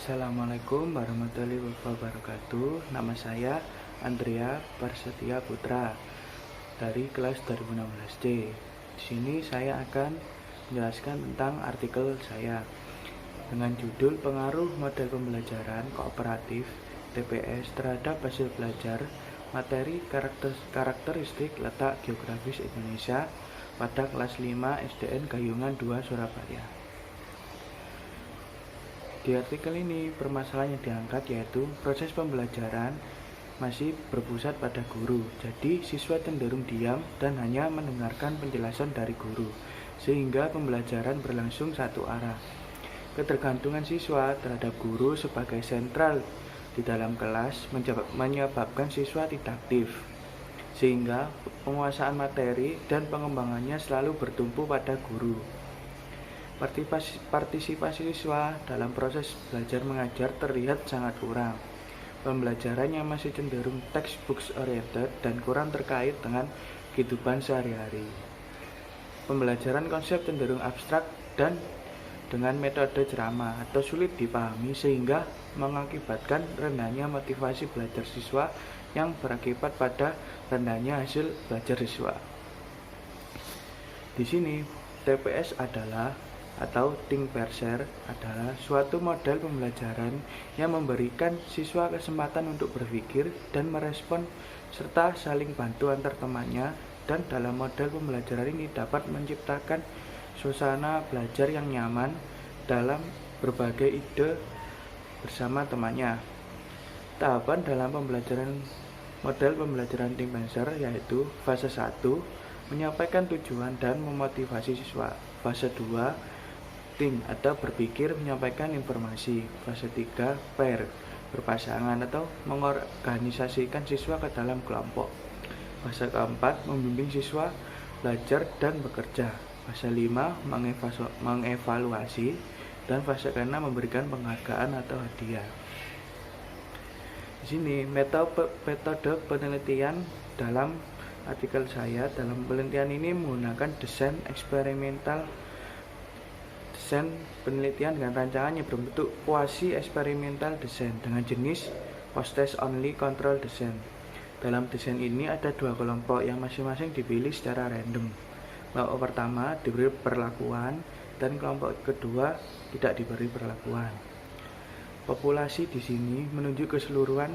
Assalamualaikum warahmatullahi wabarakatuh. Nama saya Andrea Prasetya Putra dari kelas 2016C. Di sini saya akan menjelaskan tentang artikel saya dengan judul Pengaruh Model Pembelajaran Kooperatif TPS terhadap hasil belajar materi karakteristik letak geografis Indonesia pada kelas 5 SDN Gayungan 2 Surabaya. Di artikel ini, permasalahan yang diangkat yaitu proses pembelajaran masih berpusat pada guru. Jadi, siswa cenderung diam dan hanya mendengarkan penjelasan dari guru, sehingga pembelajaran berlangsung satu arah. Ketergantungan siswa terhadap guru sebagai sentral di dalam kelas menyebabkan siswa tidak aktif, sehingga penguasaan materi dan pengembangannya selalu bertumpu pada guru. Partisipasi siswa dalam proses belajar mengajar terlihat sangat kurang. Pembelajaran yang masih cenderung textbooks oriented dan kurang terkait dengan kehidupan sehari-hari. Pembelajaran konsep cenderung abstrak dan dengan metode ceramah atau sulit dipahami sehingga mengakibatkan rendahnya motivasi belajar siswa yang berakibat pada rendahnya hasil belajar siswa. Di sini TPS atau Think Parser adalah suatu model pembelajaran yang memberikan siswa kesempatan untuk berpikir dan merespon serta saling bantu antar temannya, dan dalam model pembelajaran ini dapat menciptakan suasana belajar yang nyaman dalam berbagai ide bersama temannya. Tahapan dalam model pembelajaran Think Parser yaitu fase 1 menyampaikan tujuan dan memotivasi siswa, fase 2 Think atau berpikir menyampaikan informasi, fase 3 pair berpasangan atau mengorganisasikan siswa ke dalam kelompok, fase keempat membimbing siswa belajar dan bekerja, fase 5 mengevaluasi, dan fase ke-6 memberikan penghargaan atau hadiah. Di sini metode penelitian dalam artikel saya. Dalam penelitian ini menggunakan desain penelitian dengan rancangan yang berbentuk quasi eksperimental design dengan jenis post-test only control design. Dalam desain ini ada dua kelompok yang masing-masing dipilih secara random. Kelompok pertama diberi perlakuan dan kelompok kedua tidak diberi perlakuan. Populasi di sini menunjuk keseluruhan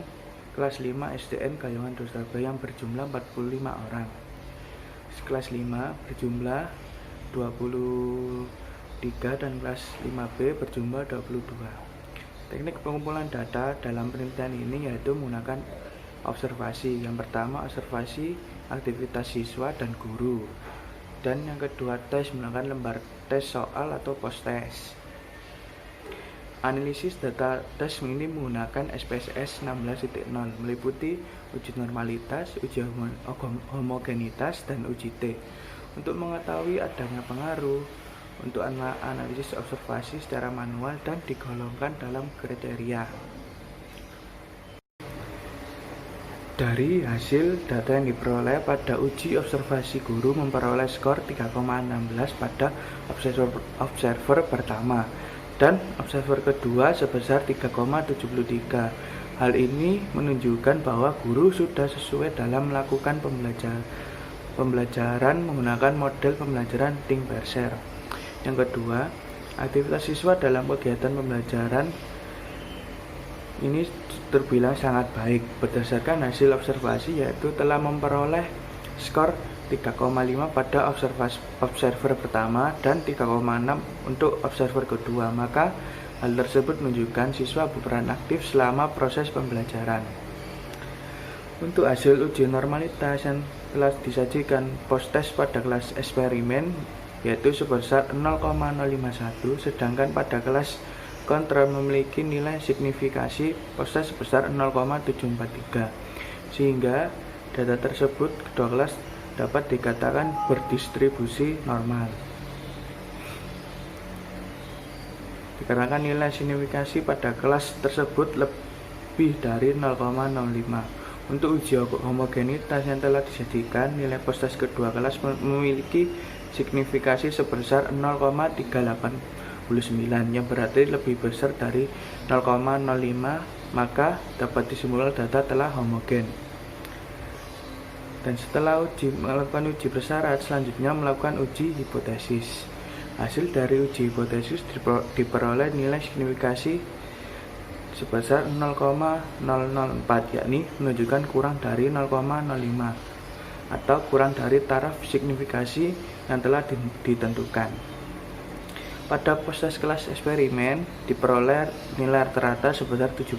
kelas 5 SDN Gayungan 2 Surabaya yang berjumlah 45 orang. Kelas 5 berjumlah 23 dan kelas 5B berjumlah 22. Teknik pengumpulan data dalam penelitian ini yaitu menggunakan observasi. Yang pertama observasi aktivitas siswa dan guru, dan yang kedua tes menggunakan lembar tes soal atau post test. Analisis data tes ini menggunakan SPSS 16.0 meliputi uji normalitas, uji homogenitas, dan uji T. Untuk mengetahui adanya pengaruh, untuk analisis observasi secara manual dan digolongkan dalam kriteria. Dari hasil data yang diperoleh pada uji observasi, guru memperoleh skor 3,16 pada observer pertama dan observer kedua sebesar 3,73. Hal ini menunjukkan bahwa guru sudah sesuai dalam melakukan pembelajaran menggunakan model pembelajaran Think Parser. Yang kedua, aktivitas siswa dalam kegiatan pembelajaran ini terbilang sangat baik. Berdasarkan hasil observasi yaitu telah memperoleh skor 3,5 pada observer pertama dan 3,6 untuk observer kedua, maka hal tersebut menunjukkan siswa berperan aktif selama proses pembelajaran. Untuk hasil uji normalitas yang telah disajikan post test pada kelas eksperimen yaitu sebesar 0,051, sedangkan pada kelas kontrol memiliki nilai signifikasi post test sebesar 0,743, sehingga data tersebut kedua kelas dapat dikatakan berdistribusi normal. Dikarenakan nilai signifikasi pada kelas tersebut lebih dari 0,05. Untuk uji homogenitas yang telah disajikan, nilai post test kedua kelas memiliki signifikasi sebesar 0,384 yang berarti lebih besar dari 0,05, maka dapat disimpulkan data telah homogen. Dan setelah melakukan uji persyarat, selanjutnya melakukan uji hipotesis. Hasil dari uji hipotesis diperoleh nilai signifikasi sebesar 0,004, yakni menunjukkan kurang dari 0,05 atau kurang dari taraf signifikasi yang telah ditentukan. Pada proses kelas eksperimen diperoleh nilai rata-rata sebesar 70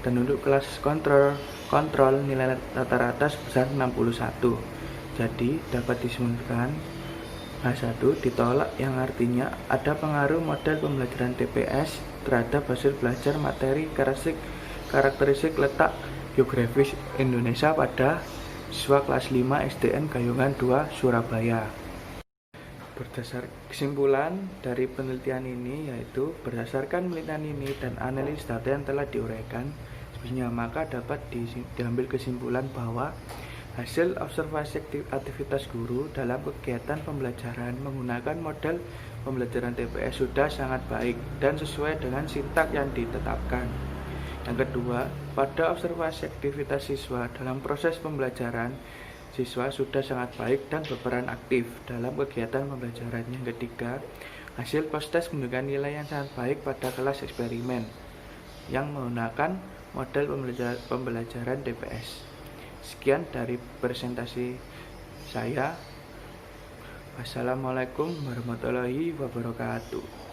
dan untuk kelas kontrol nilai rata-rata sebesar 61. Jadi dapat disimpulkan H1 ditolak, yang artinya ada pengaruh model pembelajaran TPS terhadap hasil belajar materi karakteristik letak geografis Indonesia pada siswa kelas 5 SDN Gayungan 2 Surabaya. Berdasar kesimpulan dari penelitian ini, yaitu berdasarkan penelitian ini dan analisis data yang telah diuraikan sebelumnya, maka dapat diambil kesimpulan bahwa hasil observasi aktivitas guru dalam kegiatan pembelajaran menggunakan model pembelajaran TPS sudah sangat baik dan sesuai dengan sintak yang ditetapkan. Yang kedua, pada observasi aktivitas siswa dalam proses pembelajaran, siswa sudah sangat baik dan berperan aktif dalam kegiatan pembelajaran. Yang ketiga, hasil post-test menunjukkan nilai yang sangat baik pada kelas eksperimen yang menggunakan model pembelajaran TPS. Sekian dari presentasi saya. Wassalamualaikum warahmatullahi wabarakatuh.